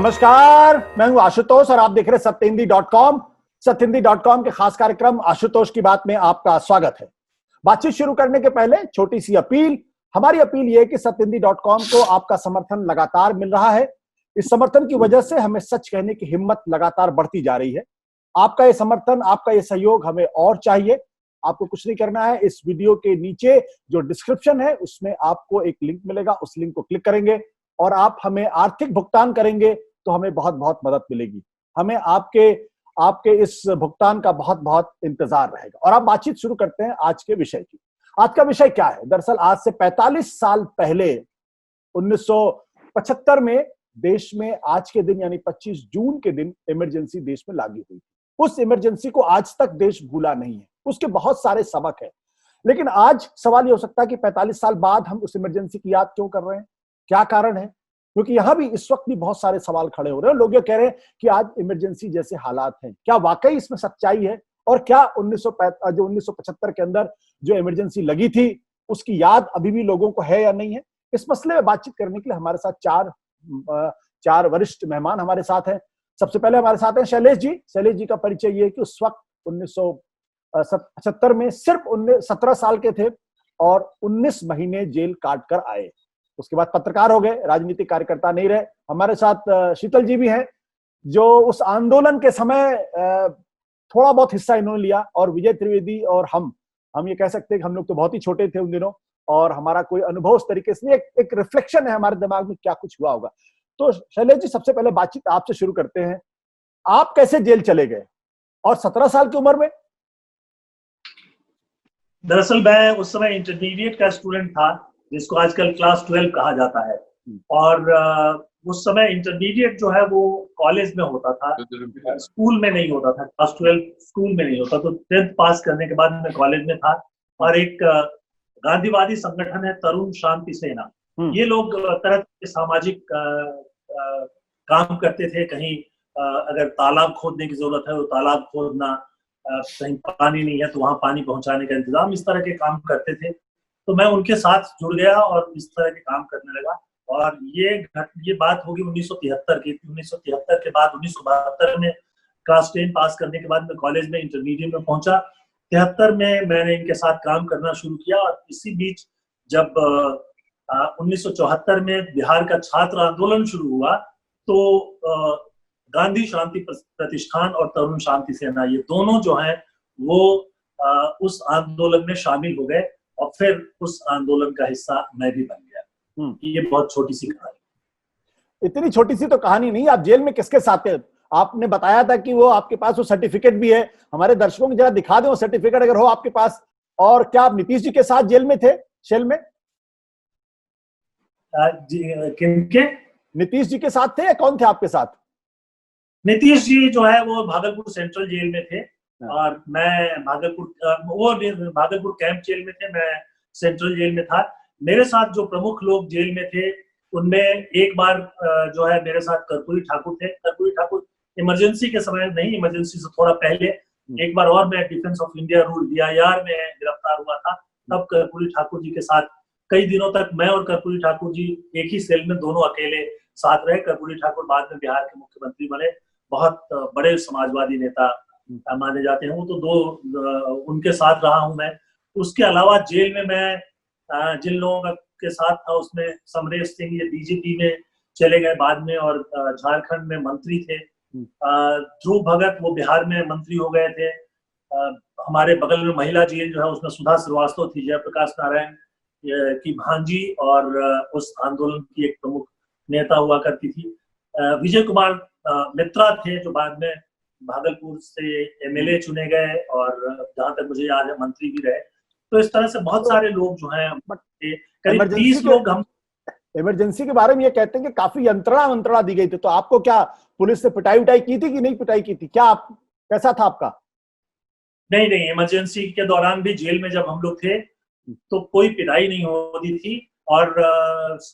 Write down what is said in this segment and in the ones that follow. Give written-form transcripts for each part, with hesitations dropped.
नमस्कार, मैं हूं आशुतोष और आप देख रहे हैं सत्यहिंदी.com। सत्यहिंदी.com के खास कार्यक्रम आशुतोष की बात में आपका स्वागत है। बातचीत शुरू करने के पहले छोटी सी अपील। हमारी अपील यह है कि सत्यहिंदी.com को आपका समर्थन लगातार मिल रहा है। इस समर्थन की वजह से हमें सच कहने की हिम्मत लगातार बढ़ती जा रही है। आपका ये समर्थन, आपका ये सहयोग हमें और चाहिए। आपको कुछ नहीं करना है, इस वीडियो के नीचे जो डिस्क्रिप्शन है उसमें आपको एक लिंक मिलेगा, उस लिंक को क्लिक करेंगे और आप हमें आर्थिक भुगतान करेंगे तो हमें बहुत बहुत मदद मिलेगी। हमें आपके इस भुगतान का बहुत बहुत इंतजार रहेगा। और आप बातचीत शुरू करते हैं आज के विषय की। आज का विषय क्या है? दरअसल आज से 45 साल पहले 1975 में देश में आज के दिन यानी 25 जून के दिन इमरजेंसी देश में लागू हुई। उस इमरजेंसी को आज तक देश भूला नहीं है। उसके बहुत सारे सबक है, लेकिन आज सवाल ये हो सकता है कि 45 साल बाद हम उस इमरजेंसी की याद क्यों कर रहे हैं? क्या कारण है? क्योंकि यहां भी इस वक्त भी बहुत सारे सवाल खड़े हो रहे हैं। लोग ये कह रहे हैं कि आज इमरजेंसी जैसे हालात हैं, क्या वाकई इसमें सच्चाई है? और क्या 1975 के अंदर जो इमरजेंसी लगी थी उसकी याद अभी भी लोगों को है या नहीं है? इस मसले में बातचीत करने के लिए हमारे साथ चार वरिष्ठ मेहमान हमारे साथ हैं। सबसे पहले हमारे साथ हैं शैलेश जी। शैलेश जी का परिचय ये है कि उस वक्त 1975 में सिर्फ 17 साल के थे और 19 महीने जेल काट कर आए। उसके बाद पत्रकार हो गए, राजनीतिक कार्यकर्ता नहीं रहे। हमारे साथ शीतल जी भी हैं, जो उस आंदोलन के समय थोड़ा बहुत हिस्सा इन्होंने लिया। और विजय त्रिवेदी और हम ये कह सकते हैं कि हम लोग तो बहुत ही छोटे थे उन दिनों और हमारा कोई अनुभव उस तरीके से नहीं। एक रिफ्लेक्शन है हमारे दिमाग में क्या कुछ हुआ होगा। तो शैलेश जी, सबसे पहले बातचीत आपसे शुरू करते हैं। आप कैसे जेल चले गए और 17 साल की उम्र में? दरअसल मैं उस समय इंटरमीडिएट का स्टूडेंट था, जिसको आजकल क्लास 12 कहा जाता है। और उस समय इंटरमीडिएट जो है वो कॉलेज में होता था, स्कूल में नहीं होता था। क्लास 12 स्कूल में नहीं होता। तो 10th पास करने के बाद मैं कॉलेज में था और एक गांधीवादी संगठन है तरुण शांति सेना। ये लोग तरह के सामाजिक काम करते थे। कहीं अगर तालाब खोदने की जरूरत है तो तालाब खोदना, कहीं पानी नहीं है तो वहां पानी पहुंचाने का इंतजाम, इस तरह के काम करते थे। तो मैं उनके साथ जुड़ गया और इस तरह के काम करने लगा। और ये बात होगी 1973 की। 1973 के बाद 1972 में क्लास 10 पास करने के बाद मैं कॉलेज में इंटरमीडिएट में पहुंचा। 73 में मैंने इनके साथ काम करना शुरू किया। और इसी बीच जब 1974 में बिहार का छात्र आंदोलन शुरू हुआ तो गांधी शांति प्रतिष्ठान और तरुण शांति सेना, ये दोनों जो हैं वो उस आंदोलन में शामिल हो गए और फिर उस आंदोलन का हिस्सा मैं भी बन गया। ये बहुत छोटी सी कहानी। इतनी छोटी सी तो कहानी नहीं। आप जेल में किसके साथ थे? आपने बताया था कि वो आपके पास वो सर्टिफिकेट भी है। हमारे दर्शकों को जरा दिखा दें वो सर्टिफिकेट अगर हो आपके पास। और क्या आप नीतीश जी के साथ जेल में थे? शेल में किनके? नीतीश जी के साथ थे या कौन थे आपके साथ? नीतीश जी जो है वो भागलपुर सेंट्रल जेल में थे और मैं भागलपुर कैंप जेल में थे, मैं सेंट्रल जेल में था। मेरे साथ जो प्रमुख लोग जेल में थे उनमें एक बार जो है मेरे साथ कर्पूरी ठाकुर थे। कर्पूरी ठाकुर इमरजेंसी के समय नहीं, इमरजेंसी से थोड़ा पहले एक बार और मैं defence of India rule DIR में गिरफ्तार हुआ था। तब कर्पूरी ठाकुर जी के साथ कई दिनों तक मैं और कर्पूरी ठाकुर जी एक ही सेल में दोनों अकेले साथ रहे। कर्पूरी ठाकुर बाद में बिहार के मुख्यमंत्री बने, बहुत बड़े समाजवादी नेता माने जाते हैं वो। तो उनके साथ रहा हूं मैं। उसके अलावा जेल में मैं जिन लोगों के साथ था उसमें समरेश सिंह, ये DGP में चले गए बाद में और झारखंड में मंत्री थे। ध्रुव भगत वो बिहार में मंत्री हो गए थे। हमारे बगल में महिला जेल जो है उसमें सुधा श्रीवास्तव थी, जयप्रकाश नारायण की भांजी और उस आंदोलन की एक प्रमुख नेता हुआ करती थी। विजय कुमार मित्रा थे जो बाद में भागलपुर से MLA चुने गए और जहां तक मुझे याद है मंत्री भी रहे। तो इस तरह से बहुत सारे लोग जो हैं, करीब 30 लोग। हम इमरजेंसी के बारे में ये कहते हैं कि काफी यंत्रणा दी गई थी। तो आपको क्या पुलिस से पिटाई की थी कि नहीं पिटाई की थी? कैसा था आपका? नहीं, इमरजेंसी के दौरान भी जेल में जब हम लोग थे तो कोई पिटाई नहीं होती थी। और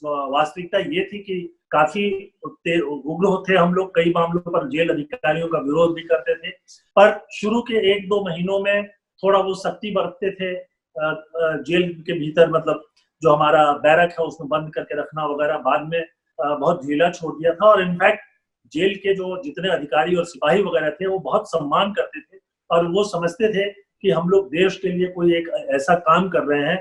वास्तविकता ये थी कि काफी उग्र थे हम लोग। कई मामलों पर जेल अधिकारियों का विरोध भी करते थे, पर शुरू के 1-2 महीनों में थोड़ा वो सख्ती बरतते थे जेल के भीतर। मतलब जो हमारा बैरक है उसमें बंद करके रखना वगैरह। बाद में बहुत ढीला छोड़ दिया था। और इनफैक्ट जेल के जो जितने अधिकारी और सिपाही वगैरह थे वो बहुत सम्मान करते थे और वो समझते थे कि हम लोग देश के लिए कोई एक ऐसा काम कर रहे हैं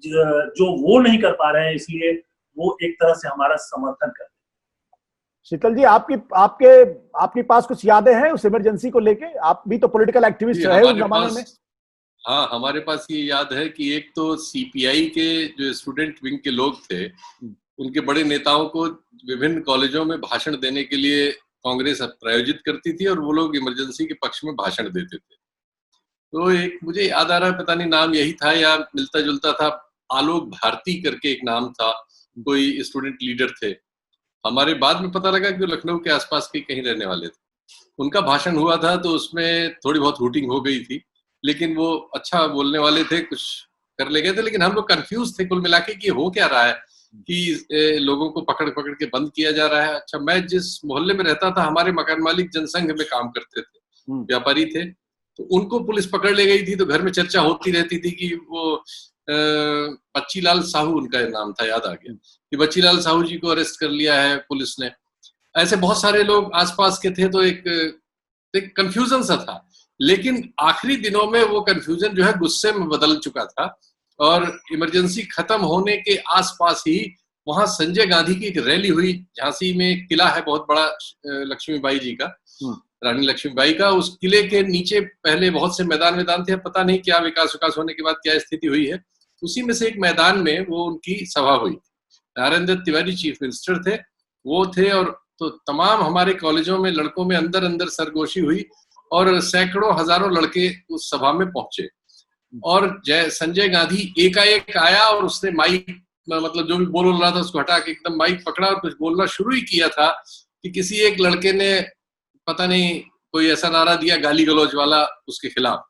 जो वो नहीं कर पा रहे हैं, इसलिए वो एक तरह से हमारा समर्थन करते हैं। शीतल जी, आपके पास कुछ यादें हैं उस इमरजेंसी को लेके? आप भी तो पॉलिटिकल एक्टिविस्ट रहे उस जमाने में। हाँ, हमारे पास ये याद है कि एक तो सीपीआई के जो स्टूडेंट विंग के लोग थे, उनके बड़े नेताओं को विभिन्न कॉलेजों में भाषण देने के लिए कांग्रेस प्रायोजित करती थी और वो लोग इमरजेंसी के पक्ष में भाषण देते थे। तो एक मुझे याद आ रहा है, पता नहीं नाम यही था या मिलता जुलता था, आलोक भारती करके एक नाम था, कोई स्टूडेंट लीडर थे। हमारे बाद में पता लगा कि लखनऊ के आसपास के कहीं रहने वाले थे। उनका भाषण हुआ था तो उसमें थोड़ी बहुत हूटिंग हो गई थी, लेकिन वो अच्छा बोलने वाले थे, कुछ कर ले गए थे, लेकिन हम लोग कंफ्यूज थे कुल मिला के कि हो क्या रहा है कि लोगों को पकड़ पकड़ के बंद किया जा रहा है। अच्छा, मैं जिस मोहल्ले में रहता था, हमारे मकान मालिक जनसंघ में काम करते थे, व्यापारी थे, तो उनको पुलिस पकड़ ले गई थी। तो घर में चर्चा होती रहती थी कि वो बच्चीलाल साहू उनका नाम था, याद आ गया कि बच्चीलाल साहू जी को अरेस्ट कर लिया है पुलिस ने। ऐसे बहुत सारे लोग आसपास के थे, तो एक कंफ्यूजन सा था। लेकिन आखिरी दिनों में वो कंफ्यूजन जो है गुस्से में बदल चुका था और इमरजेंसी खत्म होने के आसपास ही वहां संजय गांधी की एक रैली हुई। झांसी में एक किला है बहुत बड़ा लक्ष्मीबाई जी का, रानी लक्ष्मीबाई का। उस किले के नीचे पहले बहुत से मैदान थे, पता नहीं क्या विकास होने के बाद क्या स्थिति हुई है। उसी में से एक मैदान में वो उनकी सभा हुई। नारायण दत्त तिवारी चीफ मिनिस्टर थे, वो थे, और तो तमाम हमारे कॉलेजों में लड़कों में अंदर अंदर सरगोशी हुई और सैकड़ों हजारों लड़के उस सभा में पहुंचे। और संजय गांधी एकाएक आया और उसने माइक, मतलब जो भी बोल रहा था उसको हटा के एकदम माइक पकड़ा और कुछ बोलना शुरू ही किया था कि किसी एक लड़के ने पता नहीं कोई ऐसा नारा दिया गाली गलौज वाला उसके खिलाफ।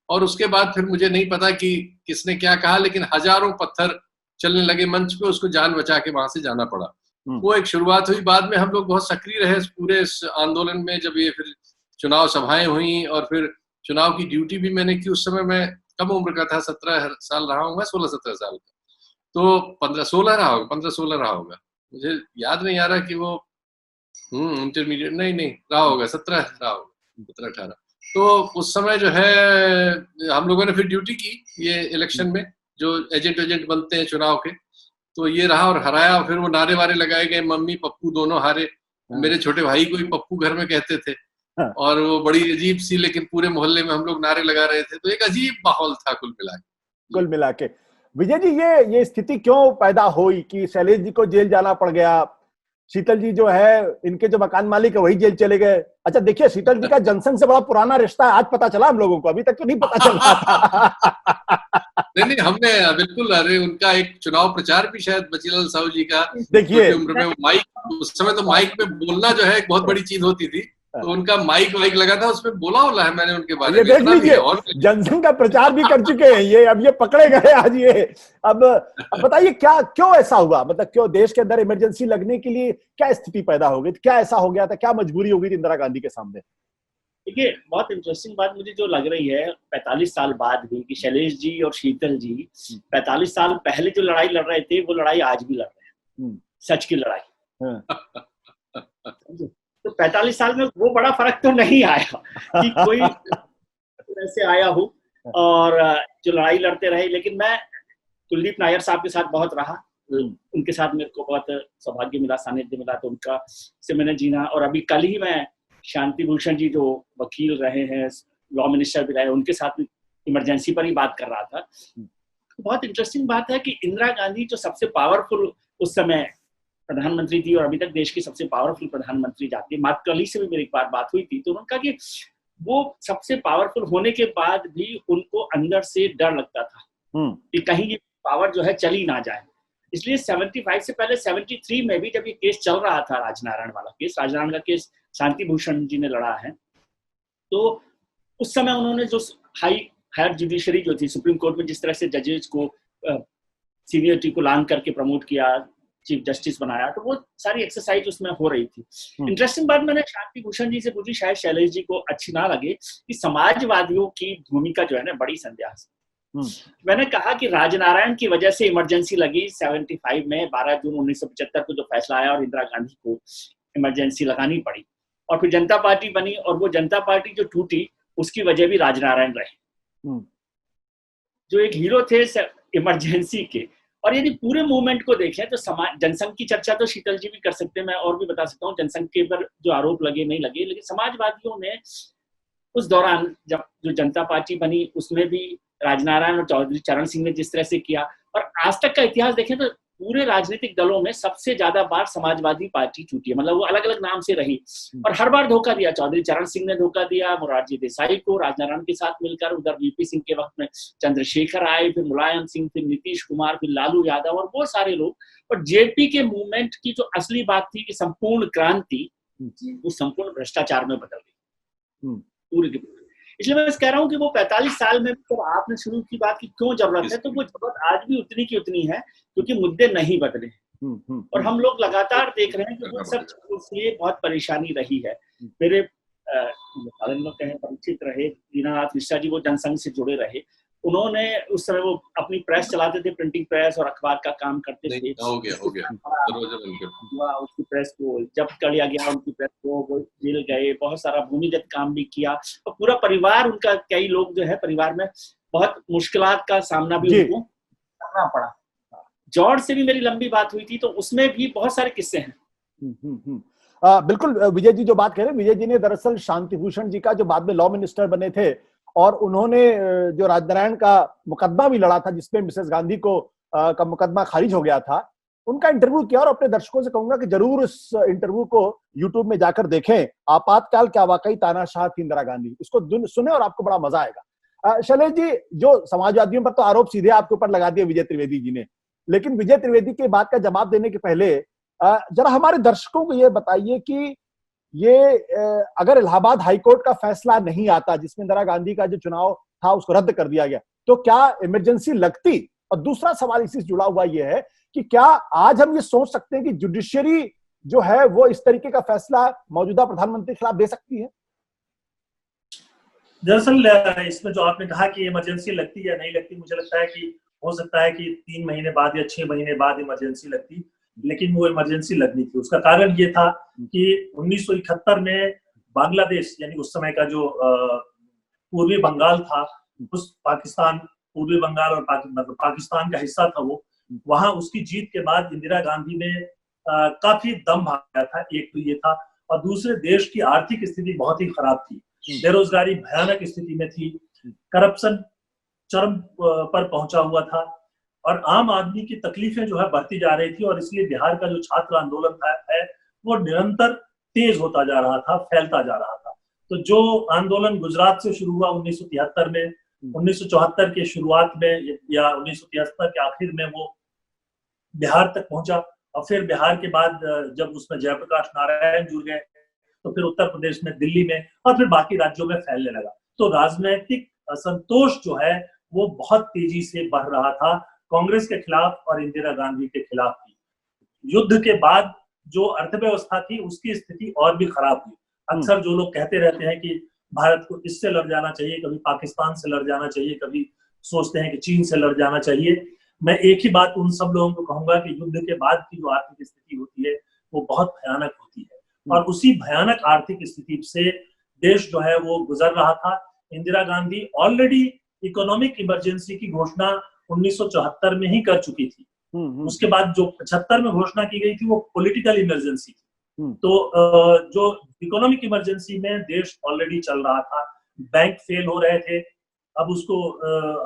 और उसके बाद फिर मुझे नहीं पता कि किसने क्या कहा, लेकिन हजारों पत्थर चलने लगे मंच पे, उसको जान बचा के वहां से जाना पड़ा। वो एक शुरुआत हुई। बाद में हम लोग बहुत सक्रिय रहे पूरे आंदोलन में। जब ये फिर चुनाव सभाएं हुई और फिर चुनाव की ड्यूटी भी मैंने की। उस समय मैं कम उम्र का था, 17 साल रहा हूँ, 16-17 साल का, तो 15-16 रहा होगा। मुझे याद नहीं आ रहा कि वो इंटरमीडिएट नहीं रहा होगा, 17 रहा होगा, 17-18। तो उस समय जो है हम लोगों ने फिर ड्यूटी की ये इलेक्शन में, जो एजेंट बनते हैं चुनाव के, तो ये रहा और हराया। फिर वो नारे वारे लगाए गए, मम्मी पप्पू दोनों हारे। मेरे छोटे भाई को भी पप्पू घर में कहते थे और वो बड़ी अजीब सी, लेकिन पूरे मोहल्ले में हम लोग नारे लगा रहे थे। तो एक अजीब माहौल था कुल मिला के। विजय जी, ये स्थिति क्यों पैदा हुई कि शैलेश जी को जेल जाना पड़ गया? शीतल जी जो है, इनके जो मकान मालिक है वही जेल चले गए। अच्छा देखिए, शीतल जी का जनसंघ से बड़ा पुराना रिश्ता है, आज पता चला हम लोगों को, अभी तक तो नहीं पता चल रहा था। नहीं, हमने बिल्कुल, अरे उनका एक चुनाव प्रचार भी शायद बच्चीलाल साहू जी का, देखिए उम्र में माइक, उस समय तो माइक में बोलना जो है एक बहुत बड़ी चीज होती थी, तो उनका माइक लगा था, उसमें बोला है मैंने उनके बारे में। देख लीजिए, जनसंघ का प्रचार भी कर चुके हैं ये, अब ये पकड़े गए आज ये। अब बताइए क्यों ऐसा हुआ? मतलब क्यों देश के अंदर इमरजेंसी लगने के लिए क्या स्थिति पैदा हो गई? क्या ऐसा हो गया था? क्या मजबूरी हो गई थी इंदिरा गांधी के सामने? देखिए, बहुत इंटरेस्टिंग बात मुझे जो लग रही है 45 साल बाद भी, कि शैलेश जी और शीतल जी 45 साल पहले जो लड़ाई लड़ रहे थे वो लड़ाई आज भी लड़ रहे हैं, सच की लड़ाई। तो 45 साल में वो बड़ा फर्क तो नहीं आया कि कोई ऐसे आया हो और जो लड़ाई लड़ते रहे। लेकिन मैं कुलदीप नायर साहब के साथ बहुत रहा, उनके साथ मेरे को बहुत सौभाग्य मिला, सानिध्य मिला, तो उनका से मैंने जीना। और अभी कल ही मैं शांति भूषण जी जो वकील रहे हैं, लॉ मिनिस्टर भी रहे, उनके साथ इमरजेंसी पर ही बात कर रहा था। बहुत इंटरेस्टिंग बात है कि इंदिरा गांधी जो सबसे पावरफुल उस समय प्रधानमंत्री थी और अभी तक देश की सबसे पावरफुल प्रधानमंत्री जाती है। मार्क कर्ली से भी मेरी एक बार बात हुई थी, तो उन्होंने कहा कि वो सबसे पावरफुल होने के बाद भी उनको अंदर से डर लगता था कि कहीं ये पावर जो है चली ना जाए। इसलिए 75 से पहले 73 में भी जब ये केस चल रहा था, राजनारायण वाला केस, राजनारायण का केस शांति भूषण जी ने लड़ा है, तो उस समय उन्होंने जो हायर जुडिशरी जो थी सुप्रीम कोर्ट में, जिस तरह से जजेस को सीनियरिटी को लांग करके प्रमोट किया, चीफ जस्टिस बनाया, तो वो सारी एक्सरसाइज उसमें हो रही थी। इंटरेस्टिंग बात मैंने शांति भूषण जी से पूछी, शायद शैलेश जी को अच्छी ना लगे, कि समाजवादियों की भूमिका जो है ना बड़ी संदेहास्पद। मैंने कहा कि राजनारायण की वजह से इमरजेंसी लगी 75 में, 12 जून 1975 को जो फैसला आया और इंदिरा गांधी को इमरजेंसी लगानी पड़ी। और फिर जनता पार्टी बनी, और वो जनता पार्टी जो टूटी उसकी वजह भी राजनारायण रहे, जो एक हीरो थे इमरजेंसी के। और यदि पूरे मूवमेंट को देखें तो समाज, जनसंघ की चर्चा तो शीतल जी भी कर सकते हैं, मैं और भी बता सकता हूँ जनसंघ के पर जो आरोप लगे नहीं लगे, लेकिन समाजवादियों ने उस दौरान जब जो जनता पार्टी बनी उसमें भी राजनारायण और चौधरी चरण सिंह ने जिस तरह से किया, और आज तक का इतिहास देखें तो पूरे राजनीतिक दलों में सबसे ज्यादा बार समाजवादी पार्टी टूटी है, मतलब वो अलग अलग नाम से रही और हर बार धोखा दिया। चौधरी चरण सिंह ने धोखा दिया मोरारजी देसाई को राजनारायण के साथ मिलकर, उधर वीपी सिंह के वक्त में चंद्रशेखर आए, फिर मुलायम सिंह, फिर नीतीश कुमार, फिर लालू यादव और बहुत सारे लोग। और जेपी के मूवमेंट की जो असली बात थी कि संपूर्ण क्रांति, वो संपूर्ण भ्रष्टाचार में बदल गई पूरे के पूरे। इसलिए मैं कह रहा हूँ कि वो 45 साल में जब आपने शुरू की बात की क्यों जरूरत है, तो वो जरूरत आज भी उतनी की उतनी है क्योंकि मुद्दे नहीं बदले और हम लोग लगातार देख रहे हैं कि वो सब इसलिए बहुत परेशानी रही है। मेरे कहें परिचित रहे दीनानाथ मिश्रा जी, वो जनसंघ से जुड़े रहे, उन्होंने उस समय वो अपनी प्रेस चलाते थे, प्रिंटिंग प्रेस और अखबार का काम करते थे। हो गया उसकी प्रेस को जब्त कर लिया गया, उनकी प्रेस को वो जेल गए, बहुत सारा भूमिगत काम भी किया और पूरा परिवार उनका, कई लोग जो है परिवार में बहुत मुश्किलात का सामना भी उनको करना पड़ा। जॉर्ज से भी मेरी लंबी बात हुई थी तो उसमें भी बहुत सारे किस्से हैं। बिल्कुल विजय जी जो बात कह रहे हैं, विजय जी ने दरअसल शांति भूषण जी का जो बाद में लॉ मिनिस्टर बने थे और उन्होंने जो राजनारायण का मुकदमा भी लड़ा था जिसमें मिसेस गांधी को का मुकदमा खारिज हो गया था, उनका इंटरव्यू किया और अपने दर्शकों से कहूंगा कि जरूर इस इंटरव्यू को यूट्यूब में जाकर देखें। आपातकाल क्या वाकई तानाशाह थी इंदिरा गांधी, इसको सुने और आपको बड़ा मजा आएगा। शैलेश जी, जो समाजवादियों पर तो आरोप सीधे आपके ऊपर लगा दिए विजय त्रिवेदी जी ने, लेकिन विजय त्रिवेदी के बात का जवाब देने के पहले जरा हमारे दर्शकों को ये बताइए कि ये अगर इलाहाबाद हाईकोर्ट का फैसला नहीं आता जिसमें इंदिरा गांधी का जो चुनाव था उसको रद्द कर दिया गया, तो क्या इमरजेंसी लगती? और दूसरा सवाल इसी से जुड़ा हुआ ये है कि क्या आज हम ये सोच सकते हैं कि जुडिशियरी जो है वो इस तरीके का फैसला मौजूदा प्रधानमंत्री के खिलाफ दे सकती है? दरअसल इसमें जो आपने कहा कि इमरजेंसी लगती या नहीं लगती, मुझे लगता है कि हो सकता है कि 3 महीने बाद या 6 महीने बाद इमरजेंसी लगती, लेकिन वो इमरजेंसी लगनी थी। उसका कारण ये था कि 1971 में बांग्लादेश यानी उस समय का जो पूर्वी बंगाल था, उस पाकिस्तान, पूर्वी बंगाल और पाकिस्तान का हिस्सा था वो, वहां उसकी जीत के बाद इंदिरा गांधी ने काफी दम भागा था। एक तो ये था, और दूसरे देश की आर्थिक स्थिति बहुत ही खराब थी, बेरोजगारी भयानक स्थिति में थी, करप्शन चरम पर पहुंचा हुआ था और आम आदमी की तकलीफें जो है बढ़ती जा रही थी। और इसलिए बिहार का जो छात्र आंदोलन है वो निरंतर तेज होता जा रहा था, फैलता जा रहा था। तो जो आंदोलन गुजरात से शुरू हुआ 1973 में, 1974 के शुरुआत में या 1973 के आखिर में वो बिहार तक पहुंचा, और फिर बिहार के बाद जब उसमें जयप्रकाश नारायण जुड़ गए तो फिर उत्तर प्रदेश में, दिल्ली में और फिर बाकी राज्यों में फैलने लगा। तो राजनीतिक असंतोष जो है वो बहुत तेजी से बढ़ रहा था कांग्रेस के खिलाफ और इंदिरा गांधी के खिलाफ भी। युद्ध के बाद जो अर्थव्यवस्था थी उसकी स्थिति और भी खराब हुई। अक्सर जो लोग कहते रहते हैं कि भारत को इससे लड़ जाना चाहिए, कभी पाकिस्तान से लड़ जाना चाहिए, कभी सोचते हैं कि चीन से लड़ जाना चाहिए, मैं एक ही बात उन सब लोगों को कहूंगा कि युद्ध के बाद की जो आर्थिक स्थिति होती है वो बहुत भयानक होती है, और उसी भयानक आर्थिक स्थिति से देश जो है वो गुजर रहा था। Indira Gandhi already economic emergency की घोषणा 1974 में ही कर चुकी थी। उसके बाद जो 75 में घोषणा की गई थी वो पॉलिटिकल इमरजेंसी थी। तो जो इकोनॉमिक इमरजेंसी में देश ऑलरेडी चल रहा था, बैंक फेल हो रहे थे। अब उसको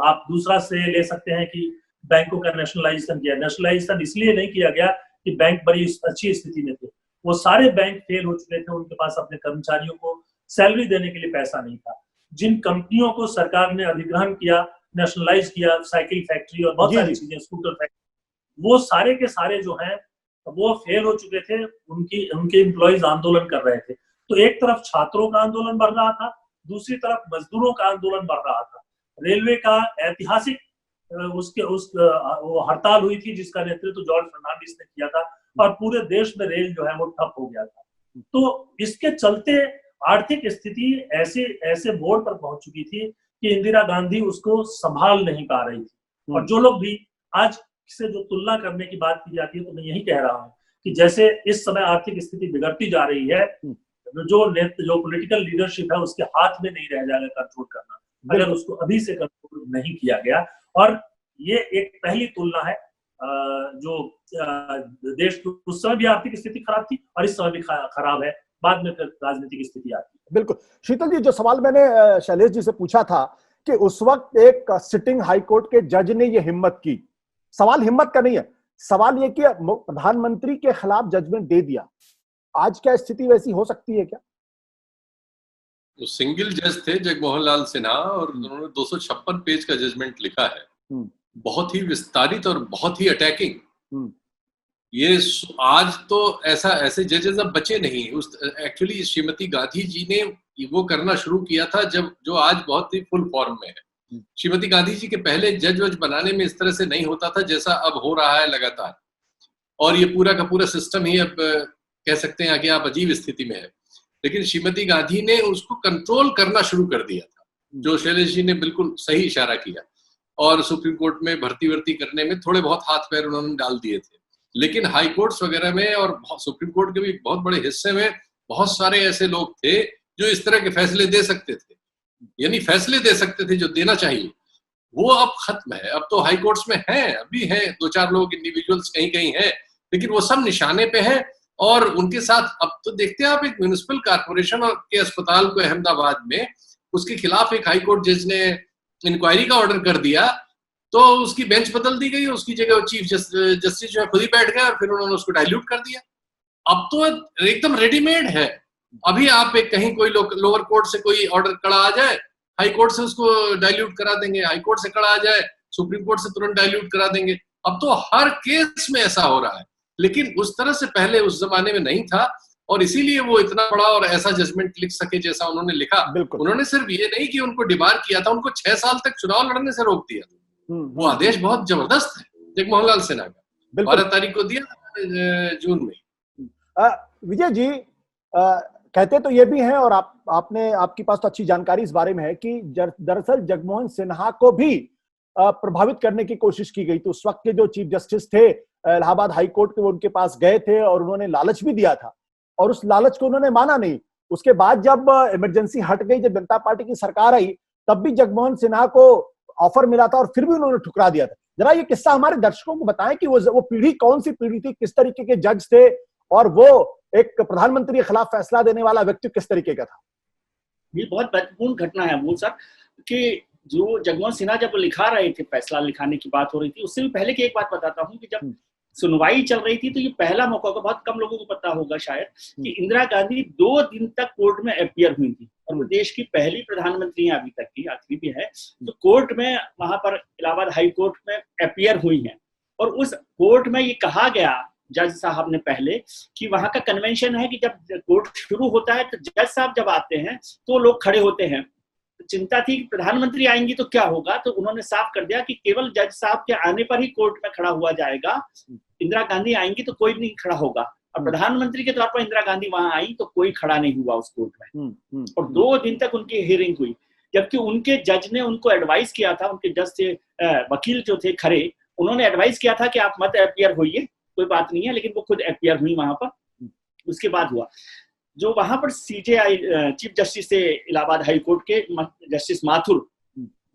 आप दूसरा श्रेय ले सकते हैं कि बैंकों का नेशनलाइजेशन किया। नेशनलाइजेशन इसलिए नहीं किया गया कि बैंक बड़ी अच्छी स्थिति में थे, वो सारे बैंक फेल हो चुके थे, उनके पास अपने कर्मचारियों को सैलरी देने के लिए पैसा नहीं था। जिन कंपनियों को सरकार ने अधिग्रहण किया, नेशनलाइज किया, साइकिल फैक्ट्री और बहुत सारी चीजें, स्कूटर फैक्ट्री, वो सारे के सारे जो हैं वो फेल हो चुके थे। उनके एम्प्लॉइज आंदोलन कर रहे थे। तो एक तरफ छात्रों का आंदोलन बढ़ रहा था, दूसरी तरफ मजदूरों का आंदोलन बढ़ रहा था। रेलवे का ऐतिहासिक वो हड़ताल हुई थी जिसका नेतृत्व जॉर्ज फर्नांडिस ने किया था, और पूरे देश में रेल जो है वो ठप हो गया था। तो इसके चलते आर्थिक स्थिति ऐसे मोड़ पर पहुंच चुकी थी कि इंदिरा गांधी उसको संभाल नहीं पा रही थी। और जो लोग भी आज से जो तुलना करने की बात की जाती है, तो मैं यही कह रहा हूं कि जैसे इस समय आर्थिक स्थिति बिगड़ती जा रही है, जो पॉलिटिकल लीडरशिप है उसके हाथ में नहीं रह जाएगा कंट्रोल करना, अगर उसको अभी से कंट्रोल नहीं किया गया। और ये एक पहली तुलना है जो देश की उस समय भी आर्थिक स्थिति खराब थी और इस समय भी खराब है, बाद में फिर राजनीतिक स्थिति आती है। बिल्कुल शीतल जी, जो सवाल मैंने शैलेश जी से पूछा था कि उस वक्त एक सिटिंग हाई कोर्ट के जज ने ये हिम्मत की, सवाल हिम्मत का नहीं है, सवाल ये कि प्रधानमंत्री के खिलाफ जजमेंट दे दिया, आज क्या स्थिति वैसी हो सकती है क्या? तो सिंगल जज थे जगमोहन लाल सिन्हा और उन्होंने 256 पेज का जजमेंट लिखा है, बहुत ही विस्तारित और बहुत ही अटैकिंग। ये आज तो ऐसे जजेस अब बचे नहीं। उस एक्चुअली श्रीमती गांधी जी ने वो करना शुरू किया था जो आज बहुत ही फुल फॉर्म में है। श्रीमती गांधी जी के पहले जज वज बनाने में इस तरह से नहीं होता था जैसा अब हो रहा है लगातार, और ये पूरा का पूरा सिस्टम ही अब कह सकते हैं कि आप अजीब स्थिति में है। लेकिन श्रीमती गांधी ने उसको कंट्रोल करना शुरू कर दिया था, जो शैलेश जी ने बिल्कुल सही इशारा किया, और सुप्रीम कोर्ट में भर्ती करने में थोड़े बहुत हाथ पैर उन्होंने डाल दिए थे। लेकिन हाई कोर्ट्स वगैरह में और सुप्रीम कोर्ट के भी बहुत बड़े हिस्से में बहुत सारे ऐसे लोग थे जो इस तरह के फैसले दे सकते थे, यानी फैसले दे सकते थे जो देना चाहिए, वो अब खत्म है। अब तो हाई कोर्ट्स में है, अभी है 2-4 लोग इंडिविजुअल्स कहीं कहीं है, लेकिन वो सब निशाने पे है। और उनके साथ अब तो देखते हैं आप, एक म्युनिसिपल कॉर्पोरेशन के अस्पताल को अहमदाबाद में, उसके खिलाफ एक हाई कोर्ट जज ने इंक्वायरी का ऑर्डर कर दिया, तो उसकी बेंच बदल दी गई, उसकी जगह चीफ जस्टिस जो है खुद ही बैठ गया और फिर उन्होंने उसको डाइल्यूट कर दिया। अब तो एकदम रेडीमेड है। अभी आप एक कहीं कोई लोअर कोर्ट से कोई ऑर्डर कड़ा आ जाए, हाई कोर्ट से उसको डाइल्यूट करा देंगे, हाई कोर्ट से कड़ा आ जाए सुप्रीम कोर्ट से तुरंत डाइल्यूट करा देंगे। अब तो हर केस में ऐसा हो रहा है, लेकिन उस तरह से पहले उस जमाने में नहीं था, और इसीलिए वो इतना बड़ा और ऐसा जजमेंट लिख सके जैसा उन्होंने लिखा। उन्होंने सिर्फ ये नहीं कि उनको डिबार किया था, उनको 6 साल तक चुनाव लड़ने से रोक दिया। वो आदेश बहुत जबरदस्त है जगमोहन लाल सिन्हा का, 12 तारीख को दिया जून में। विजय जी कहते तो ये भी हैं, और आपके पास तो अच्छी जानकारी इस बारे में है कि दरअसल जगमोहन सिन्हा को भी प्रभावित करने की कोशिश की गई। तो उस वक्त के जो चीफ जस्टिस थे इलाहाबाद हाई कोर्ट के, वो उनके पास गए थे और उन्होंने लालच भी दिया था, और उस लालच को उन्होंने माना नहीं। उसके बाद जब इमरजेंसी हट गई, जब जनता पार्टी की सरकार आई, तब भी जगमोहन सिन्हा को ऑफर मिला था और फिर भी उन्होंने ठुकरा दिया था। जरा ये किस्सा हमारे दर्शकों को बताएं कि वो पीढ़ी कौन सी पीढ़ी थी, किस तरीके के जज थे, और वो एक प्रधानमंत्री के खिलाफ फैसला देने वाला व्यक्ति किस तरीके का था। ये बहुत महत्वपूर्ण घटना है वो सर, कि जो जगमोहन सिन्हा जब लिखा रहे थे, फैसला लिखाने की बात हो रही थी, उससे भी पहले की एक बात बताता हूँ कि जब सुनवाई चल रही थी तो ये पहला मौका होगा, बहुत कम लोगों को पता होगा शायद, कि इंदिरा गांधी 2 दिन तक कोर्ट में अपीयर हुई थी, और वो देश की पहली प्रधानमंत्री हैं अभी तक की, आखिरी भी है, तो कोर्ट में वहां पर इलाहाबाद हाई कोर्ट में अपीयर हुई हैं। और उस कोर्ट में ये कहा गया जज साहब ने पहले कि वहां का कन्वेंशन है कि जब कोर्ट शुरू होता है तो जज साहब जब आते हैं तो लोग खड़े होते हैं। चिंता थी कि प्रधानमंत्री आएंगी तो क्या होगा, तो उन्होंने साफ कर दिया कि केवल जज साहब के आने पर ही कोर्ट में खड़ा हुआ जाएगा, इंदिरा गांधी आएंगी तो कोई नहीं खड़ा होगा। और प्रधानमंत्री के तौर पर इंदिरा गांधी वहां आई तो कोई खड़ा नहीं हुआ उस कोर्ट में, और 2 दिन तक उनकी हियरिंग हुई। जबकि उनके जज ने उनको एडवाइस किया था, उनके जज से वकील जो थे खरे, उन्होंने एडवाइस किया था कि आप मत अपीयर होइए, कोई बात नहीं है, लेकिन वो खुद अपीयर हुई वहां पर। उसके बाद हुआ जो वहां पर सीजेआई चीफ जस्टिस थे इलाहाबाद हाई कोर्ट के जस्टिस माथुर,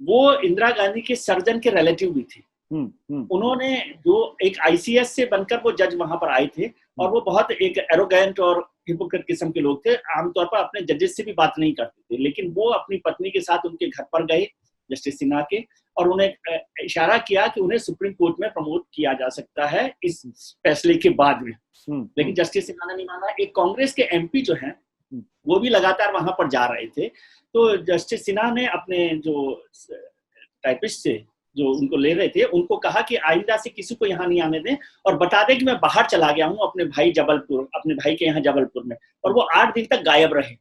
वो इंदिरा गांधी के सर्जन के रिलेटिव भी थे। उन्होंने जो एक आईसीएस से बनकर वो जज वहां पर आए थे, और वो बहुत एक एरोगेंट और हिपोक्रेट किस्म के लोग थे, आमतौर पर अपने जजेस से भी बात नहीं करते थे, लेकिन वो अपनी पत्नी के साथ उनके घर पर गए जस्टिस सिन्हा के, और उन्हें इशारा किया कि उन्हें सुप्रीम कोर्ट में प्रमोट किया जा सकता है इस फैसले के बाद में। लेकिन जस्टिस सिन्हा ने नहीं माना। एक कांग्रेस के एमपी जो हैं वो भी लगातार वहां पर जा रहे थे, तो जस्टिस सिन्हा ने अपने जो टाइपिस्ट से जो उनको ले रहे थे उनको कहा कि आइंदा से किसी को यहाँ नहीं आने दें, और बता दें कि मैं बाहर चला गया हूँ अपने भाई के यहाँ जबलपुर में। और वो 8 दिन तक गायब रहे,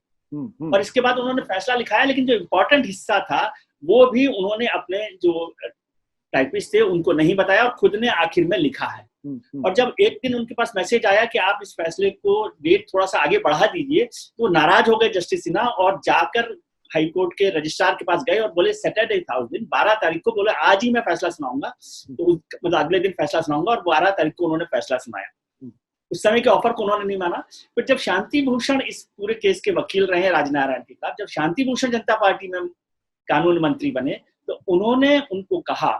और इसके बाद उन्होंने फैसला लिखाया, लेकिन जो इम्पोर्टेंट हिस्सा था वो भी उन्होंने अपने जो टाइपिस्ट थे उनको नहीं बताया, और खुद ने आखिर में लिखा है। और जब एक दिन उनके पास मैसेज आया कि आप इस फैसले को डेट थोड़ा सा आगे बढ़ा दीजिए, तो नाराज हो गए जस्टिस सिन्हा, और जाकर हाई कोर्ट के रजिस्ट्रार के पास गए और बोले सैटरडे था उस दिन 12 तारीख को, बोले आज ही मैं फैसला सुनाऊंगा, तो मतलब अगले दिन फैसला सुनाऊंगा, और 12 तारीख को उन्होंने फैसला सुनाया। उस समय के ऑफर को उन्होंने नहीं माना। फिर जब शांति भूषण इस पूरे केस के वकील रहे राजनारायण के खिलाफ, जब शांति भूषण जनता पार्टी में कानून मंत्री बने तो उन्होंने उनको कहा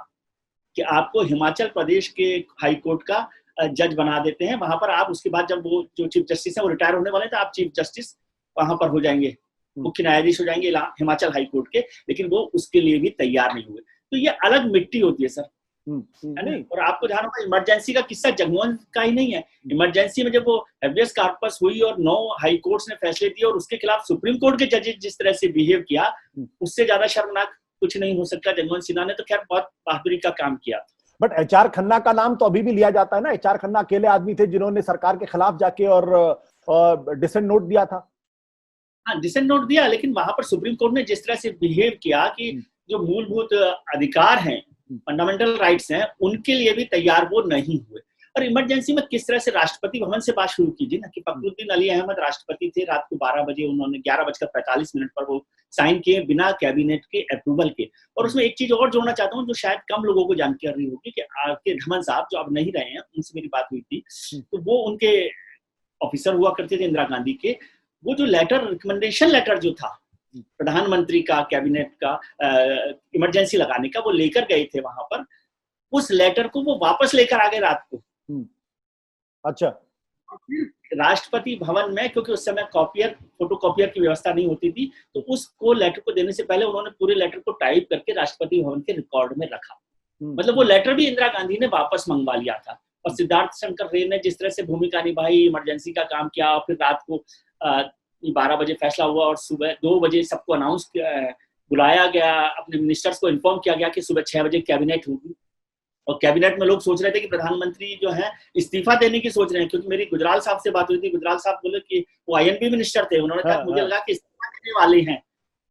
कि आपको हिमाचल प्रदेश के हाई कोर्ट का जज बना देते हैं, वहां पर आप उसके बाद जब वो जो चीफ जस्टिस है वो रिटायर होने वाले, तो आप चीफ जस्टिस वहां पर हो जाएंगे, मुख्य न्यायाधीश हो जाएंगे हिमाचल हाई कोर्ट के। लेकिन वो उसके लिए भी तैयार नहीं हुए। तो ये अलग मिट्टी होती है सर, है ना। और आपको ध्यान होगा इमरजेंसी का किस्सा जगमोहन का ही नहीं है। इमरजेंसी में जब वो हैबियस कॉर्पस हुई और 9 हाई कोर्ट्स ने फैसले दिए और उसके खिलाफ सुप्रीम कोर्ट के जजेस जिस तरह से बिहेव किया, उससे ज्यादा शर्मनाक कुछ नहीं हो सकता। जगमोहन सिन्हा ने तो खैर बहुत बहादुरी का काम किया। बट एचआर खन्ना का नाम तो अभी भी लिया जाता है ना। एचआर खन्ना अकेले आदमी थे जिन्होंने सरकार के खिलाफ जाके और डिसेंट नोट दिया था। हाँ, डिसेंट नोट दिया, लेकिन वहां पर सुप्रीम कोर्ट ने जिस तरह से बिहेव किया कि जो मूलभूत अधिकार हैं, फंडामेंटल राइट्स हैं, उनके लिए भी तैयार वो नहीं हुए। और इमरजेंसी में किस तरह से राष्ट्रपति भवन से बात शुरू कीजिए ना, कि फखरुद्दीन अली अहमद राष्ट्रपति थे, रात को 12 बजे उन्होंने 11:45 पर वो साइन किए बिना कैबिनेट के अप्रूवल के। और उसमें एक चीज और जोड़ना चाहता हूँ जो शायद कम लोगों को जानकारी होगी, कि आर.के. धमन साहब जो अब नहीं रहे हैं, उनसे मेरी बात हुई थी, तो वो उनके ऑफिसर हुआ करते थे इंदिरा गांधी के। वो जो लेटर, रिकमेंडेशन लेटर जो था प्रधानमंत्री का, कैबिनेट का इमरजेंसी लगाने का, वो लेकर गए थे वहां पर। उस लेटर को वो वापस लेकर आ गए रात को। अच्छा। राष्ट्रपति भवन में, क्योंकि उस समय कॉपियर, फोटो कॉपियर की व्यवस्था नहीं होती थी, तो उसको लेटर को देने से पहले उन्होंने पूरे लेटर को टाइप करके राष्ट्रपति भवन के रिकॉर्ड में रखा। मतलब वो लेटर भी इंदिरा गांधी ने वापस मंगवा लिया था। और सिद्धार्थ शंकर रे ने जिस तरह से भूमिका निभाई, इमरजेंसी का काम किया, और फिर रात को 12 बजे फैसला हुआ और सुबह 2 बजे सबको अनाउंस बुलाया गया, अपने मिनिस्टर्स को इन्फॉर्म किया गया कि सुबह 6 बजे कैबिनेट होगी। और कैबिनेट में लोग सोच रहे थे कि प्रधानमंत्री जो है इस्तीफा देने की सोच रहे हैं, क्योंकि मेरी गुजराल साहब से बात हुई थी। गुजराल साहब बोले कि वो आईएनबी मिनिस्टर थे, उन्होंने कहा मुझे लगा कि इस्तीफा देने वाले हैं,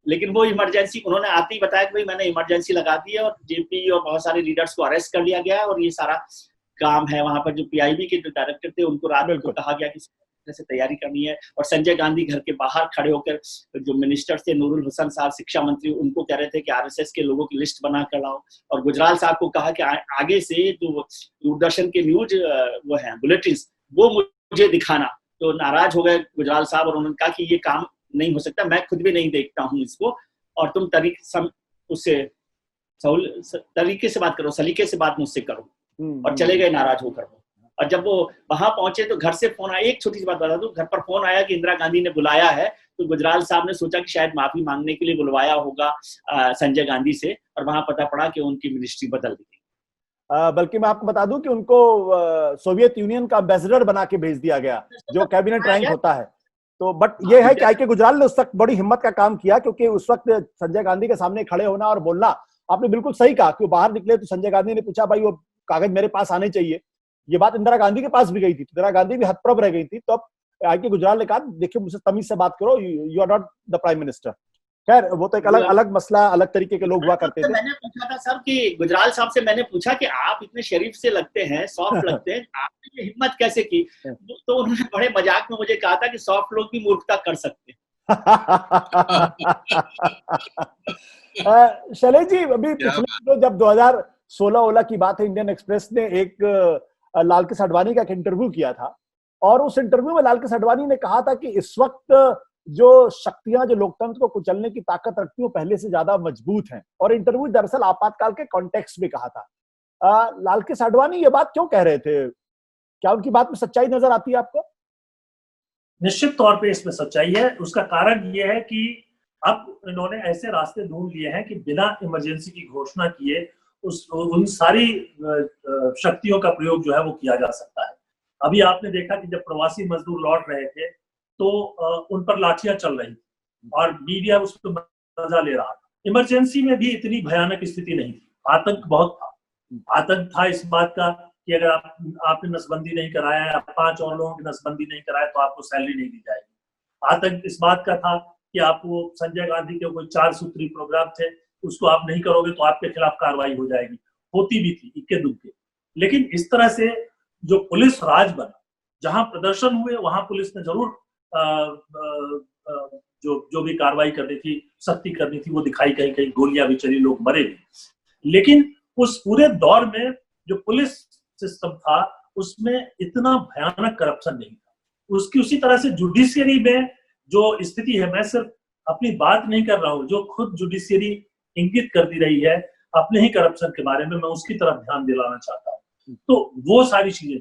लेकिन वो इमरजेंसी, उन्होंने आते ही बताया कि भाई मैंने इमरजेंसी लगा दी है और जेपी और बहुत सारे लीडर्स को अरेस्ट कर लिया गया है और ये सारा काम है। वहां पर जो पीआईबी के जो डायरेक्टर थे उनको रात को कहा गया कि से तैयारी करनी है। और संजय गांधी घर के बाहर खड़े होकर जो मिनिस्टर थे, नूरुल हुसैन साहब शिक्षा मंत्री, उनको कह रहे थे कि आरएसएस के लोगों की लिस्ट बना कर लाओ। और गुजराल साहब को कहा कि आगे से जो दूरदर्शन के न्यूज वो है बुलेटिन, वो मुझे दिखाना। तो नाराज हो गए गुजराल साहब और उन्होंने कहा कि ये काम नहीं हो सकता, मैं खुद भी नहीं देखता हूँ इसको, और तुम तरीके से बात करो, सलीके से बात मुझसे करो। और चले गए नाराज होकर वो। और जब वो वहां पहुंचे तो घर से फोन आया, एक छोटी सी बात बता दूं, घर पर फोन आया कि इंदिरा गांधी ने बुलाया है। तो गुजराल साहब ने सोचा कि शायद माफी मांगने के लिए बुलवाया होगा संजय गांधी से, और वहां पता पड़ा कि उनकी मिनिस्ट्री बदल दी गई। बल्कि मैं आपको बता दूं कि उनको सोवियत यूनियन का एम्बेसडर बना के भेज दिया गया, जो कैबिनेट रैंक होता है। तो बट ये है कि आई.के. गुजराल ने उस वक्त बड़ी हिम्मत का काम किया, क्योंकि उस वक्त संजय गांधी के सामने खड़े होना और बोलना, आपने बिल्कुल सही कहा कि वो बाहर निकले तो संजय गांधी ने पूछा भाई वो कागज मेरे पास आने चाहिए। ये बात इंदिरा गांधी के पास भी गई थी, इंदिरा गांधी भी हतप्रभ रह गई थी। तो अब आई.के. गुजराल ने कहा देखिए मुझसे तमीज से बात करो, you are not the prime minister. खैर वो तो एक अलग मसला, अलग तरीके के लोग हुआ करते थे। मैंने पूछा था सर कि गुजराल साहब से मैंने पूछा कि आप इतने शरीफ से लगते हैं, सॉफ्ट लगते हैं, आपने ये हिम्मत कैसे की? तो उन्होंने बड़े मजाक में मुझे कहा था कि सॉफ्ट लोग भी मूर्खता कर सकते हैं। शैलेश जी, अभी पिछले जब 2016 की बात है, इंडियन एक्सप्रेस ने एक लाल कृष्ण आडवाणी का एक इंटरव्यू किया था, और उस इंटरव्यू में लाल कृष्ण आडवाणी ने कहा था कि इस वक्त जो शक्तियां जो लोकतंत्र को कुचलने की ताकत रखती हैं पहले से ज्यादा मजबूत हैं। और इंटरव्यू दरअसल आपातकाल के कॉन्टेक्स्ट में कहा था। लाल कृष्ण आडवाणी ये बात क्यों कह रहे थे? क्या उनकी बात में सच्चाई नजर आती है आपको? निश्चित तौर पे इसमें सच्चाई है। उसका कारण ये है कि अब इन्होंने ऐसे रास्ते ढूंढ लिए हैं कि बिना इमरजेंसी की घोषणा किए उन सारी शक्तियों का प्रयोग जो है वो किया जा सकता है। अभी आपने देखा कि जब प्रवासी मजदूर लौट रहे थे तो उन पर लाठियां चल रही थी और मीडिया उस पर मजा ले रहा था। इमरजेंसी में भी इतनी भयानक स्थिति नहीं थी, आतंक बहुत था। आतंक था इस बात का कि अगर आपने नसबंदी नहीं कराया या 5 और लोगों की नसबंदी नहीं कराया तो आपको सैलरी नहीं दी जाएगी। आतंक इस बात का था कि आपको संजय गांधी के कोई 4 सूत्री प्रोग्राम थे, उसको आप नहीं करोगे तो आपके खिलाफ कार्रवाई हो जाएगी। होती भी थी इक्के दुक्के। लेकिन इस तरह से जो पुलिस राज बना, जहां प्रदर्शन हुए वहां पुलिस ने जरूर जो भी कार्रवाई करनी थी, सख्ती करनी थी, वो दिखाई। कहीं कहीं गोलियां भी चली, लोग मरे भी। लेकिन उस पूरे दौर में जो पुलिस सिस्टम था उसमें इतना भयानक करप्शन नहीं था। उसकी उसी तरह से जुडिशियरी में जो स्थिति है, मैं सिर्फ अपनी बात नहीं कर रहा हूँ, जो खुद जुडिशियरी इंगित करती रही है अपने ही करप्शन के बारे में, मैं उसकी तरफ ध्यान दिलाना चाहता हूँ। तो वो सारी चीजें।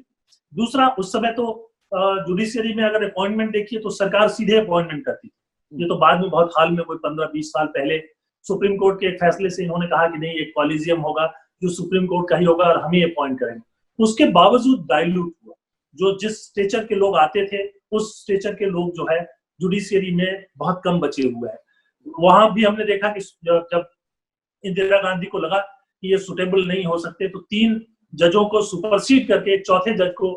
दूसरा, उस समय तो जुडिशियरी में अगर अपॉइंटमेंट देखिए तो सरकार सीधे अपॉइंटमेंट करती थी। ये तो बाद में बहुत हाल में, कोई 15-20 साल पहले सुप्रीम कोर्ट के एक फैसले से इन्होंने कहा कि नहीं, एक कॉलेजियम होगा जो सुप्रीम कोर्ट का ही होगा और हम ही अपॉइंट करेंगे। उसके बावजूद डाइल्यूट हुआ। जो जिस स्टेचर के लोग आते थे, उस स्टेचर के लोग जो है जुडिशियरी में बहुत कम बचे हुए हैं। वहां भी हमने देखा कि जब इंदिरा गांधी को लगा कि ये सुटेबल नहीं हो सकते, तो 3 जजों को सुपरसीड करके एक चौथे जज को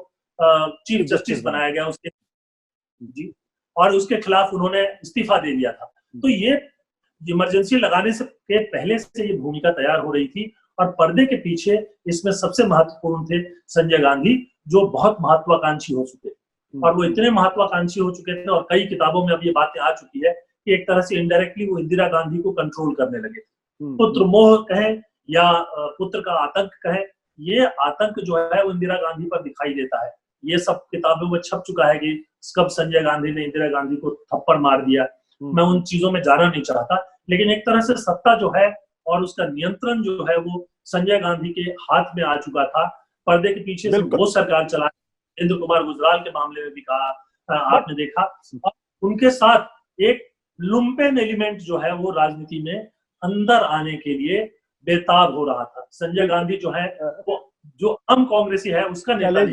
चीफ जस्टिस बनाया गया उसके जी, और उसके खिलाफ उन्होंने इस्तीफा दे दिया था। तो ये इमरजेंसी लगाने से पहले से ये भूमिका तैयार हो रही थी, और पर्दे के पीछे इसमें सबसे महत्वपूर्ण थे संजय गांधी, जो बहुत महत्वाकांक्षी हो चुके थे। और वो इतने महत्वाकांक्षी हो चुके थे, और कई किताबों में अब ये बातें आ चुकी है कि एक तरह से इनडायरेक्टली वो इंदिरा गांधी को कंट्रोल करने लगे। पुत्र मोह कहे या पुत्र का आतंक कहे, ये आतंक जो है वो इंदिरा गांधी पर दिखाई देता है। ये सब किताबों में छप चुका है कि कब संजय गांधी ने इंदिरा गांधी को थप्पड़ मार दिया। मैं उन चीजों में जाना नहीं चाहता, लेकिन एक तरह से सत्ता जो है और उसका नियंत्रण जो है वो संजय गांधी के हाथ में आ चुका था। पर्दे के पीछे से वो सरकार चला। इंद्र कुमार गुजराल के मामले में भी कहा, आपने देखा। और उनके साथ एक लुम्पेन एलिमेंट जो है वो राजनीति में अंदर आने के लिए बेताब हो रहा था। संजय गांधी जो है वो जो अम कांग्रेसी है उसका नेता।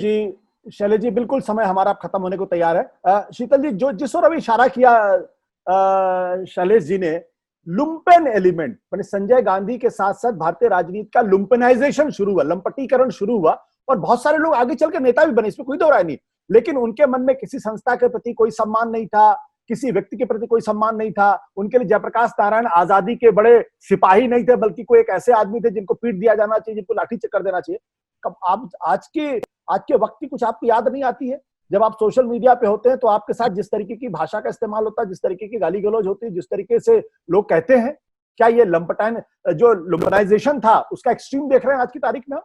शैलेश जी, बिल्कुल समय हमारा खत्म होने को तैयार है। शीतल जी, जो जिस ओर अभी इशारा किया शैलेश जी ने, लुम्पेन एलिमेंट, माने संजय गांधी के साथ साथ भारतीय राजनीति का लुम्पेनाइजेशन शुरू हुआ, लंपटीकरण शुरू हुआ, और बहुत सारे लोग आगे चल के नेता भी बने, इसमें कोई दो राय नहीं। लेकिन उनके मन में किसी संस्था के प्रति कोई सम्मान नहीं था, किसी व्यक्ति के प्रति कोई सम्मान नहीं था। उनके लिए जयप्रकाश नारायण आजादी के बड़े सिपाही नहीं थे, बल्कि कोई एक ऐसे आदमी थे जिनको पीट दिया जाना चाहिए, जिनको लाठी चक्कर देना चाहिए। कब आप आज के वक्त की कुछ आपको याद नहीं आती है? जब आप सोशल मीडिया पे होते हैं तो आपके साथ जिस तरीके की भाषा का इस्तेमाल होता है, जिस तरीके की गाली गलौज होती है, जिस तरीके से लोग कहते हैं, क्या ये लंपटाइजेशन था, उसका एक्सट्रीम देख रहे हैं आज की तारीख में?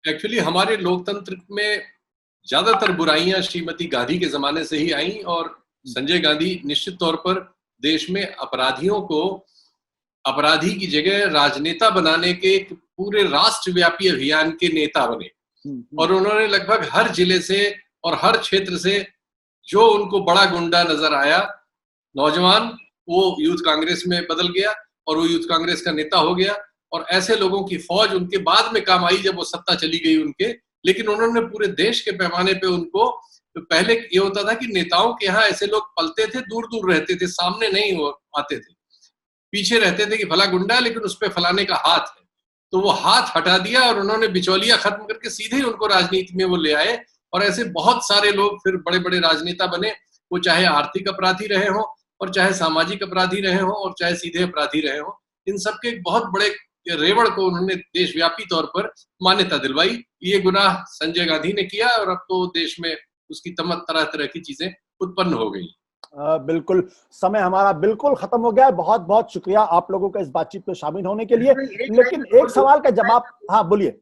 एक्चुअली हमारे लोकतंत्र में ज्यादातर बुराइयां श्रीमती गांधी के जमाने से ही आई, और संजय गांधी निश्चित तौर पर देश में अपराधियों को अपराधी की जगह राजनेता बनाने के एक पूरे राष्ट्रव्यापी अभियान के नेता बने। और उन्होंने लगभग हर जिले से और हर क्षेत्र से जो उनको बड़ा गुंडा नजर आया नौजवान, वो यूथ कांग्रेस में बदल गया और वो यूथ कांग्रेस का नेता हो गया। और ऐसे लोगों की फौज उनके बाद में काम आई जब वो सत्ता चली गई उनके। लेकिन उन्होंने पूरे देश के पैमाने पे उनको, तो पहले ये होता था कि नेताओं के यहाँ ऐसे लोग पलते थे, दूर दूर रहते थे, सामने नहीं आते थे, पीछे रहते थे कि फला गुंडा है लेकिन उस पर फलाने का हाथ है। तो वो हाथ हटा दिया और उन्होंने बिचौलिया खत्म करके सीधे ही उनको राजनीति में वो ले आए। और ऐसे बहुत सारे लोग फिर बड़े बड़े राजनेता बने, वो चाहे आर्थिक अपराधी रहे हों और चाहे सामाजिक अपराधी रहे हों और चाहे सीधे अपराधी रहे हों। इन सबके एक बहुत बड़े रेवड़ को उन्होंने देशव्यापी तौर पर मान्यता दिलवाई। ये गुनाह संजय गांधी ने किया और अब तो देश में उसकी तरह तरह की चीजें उत्पन्न हो गई। बिल्कुल, समय हमारा बिल्कुल खत्म हो गया है। बहुत बहुत शुक्रिया आप लोगों का इस बातचीत में शामिल होने के लिए। लेकिन एक सवाल का जवाब, हाँ बोलिए।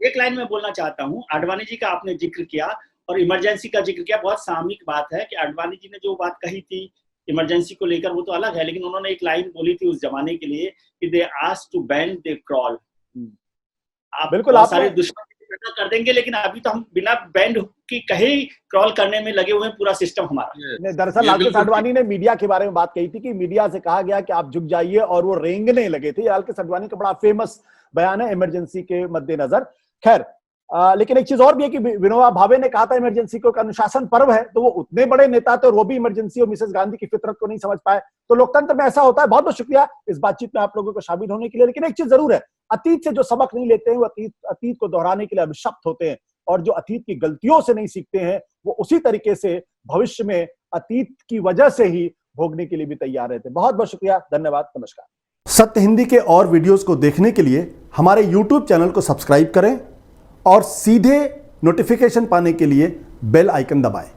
एक लाइन में बोलना चाहता हूँ। आडवाणी जी का आपने जिक्र किया और इमरजेंसी का जिक्र किया। बहुत सामयिक बात है कि आडवाणी जी ने जो बात कही थी इमरजेंसी को लेकर, वो तो अलग है, लेकिन उन्होंने एक लाइन बोली थी उस जमाने के लिए कि they asked to ban the crawl. आप बिल्कुल आप सारे दुश्मन कर देंगे, लेकिन अभी तो हम बिना बैंड की कहे क्रॉल करने में लगे हुए हैं, पूरा सिस्टम हमारा। दरअसल लालकृष्ण आडवाणी ने मीडिया के बारे में बात कही थी कि मीडिया से कहा गया कि आप झुक जाइए, और वो रेंगने लगे थे। लालकृष्ण आडवाणी का बड़ा फेमस बयान है इमरजेंसी के मद्देनजर। खैर, लेकिन एक चीज और भी है कि विनोबा भावे ने कहा था इमरजेंसी को अनुशासन पर्व है, तो वो उतने बड़े नेता थे और वो भी इमरजेंसी और मिसेस गांधी की फितरत को नहीं समझ पाए। तो लोकतंत्र में ऐसा होता है। बहुत बहुत शुक्रिया इस बातचीत में आप लोगों को शामिल होने के लिए। लेकिन एक चीज जरूर है, अतीत से जो सबक नहीं लेते हैं वो अतीत को दोहराने के लिए अभिशप्त होते हैं, और जो अतीत की गलतियों से नहीं सीखते हैं वो उसी तरीके से भविष्य में अतीत की वजह से ही भोगने के लिए भी तैयार रहते हैं। बहुत बहुत शुक्रिया, धन्यवाद, नमस्कार। सत्य हिंदी के और वीडियोस को देखने के लिए हमारे YouTube चैनल को सब्सक्राइब करें और सीधे नोटिफिकेशन पाने के लिए बेल आइकन दबाएं।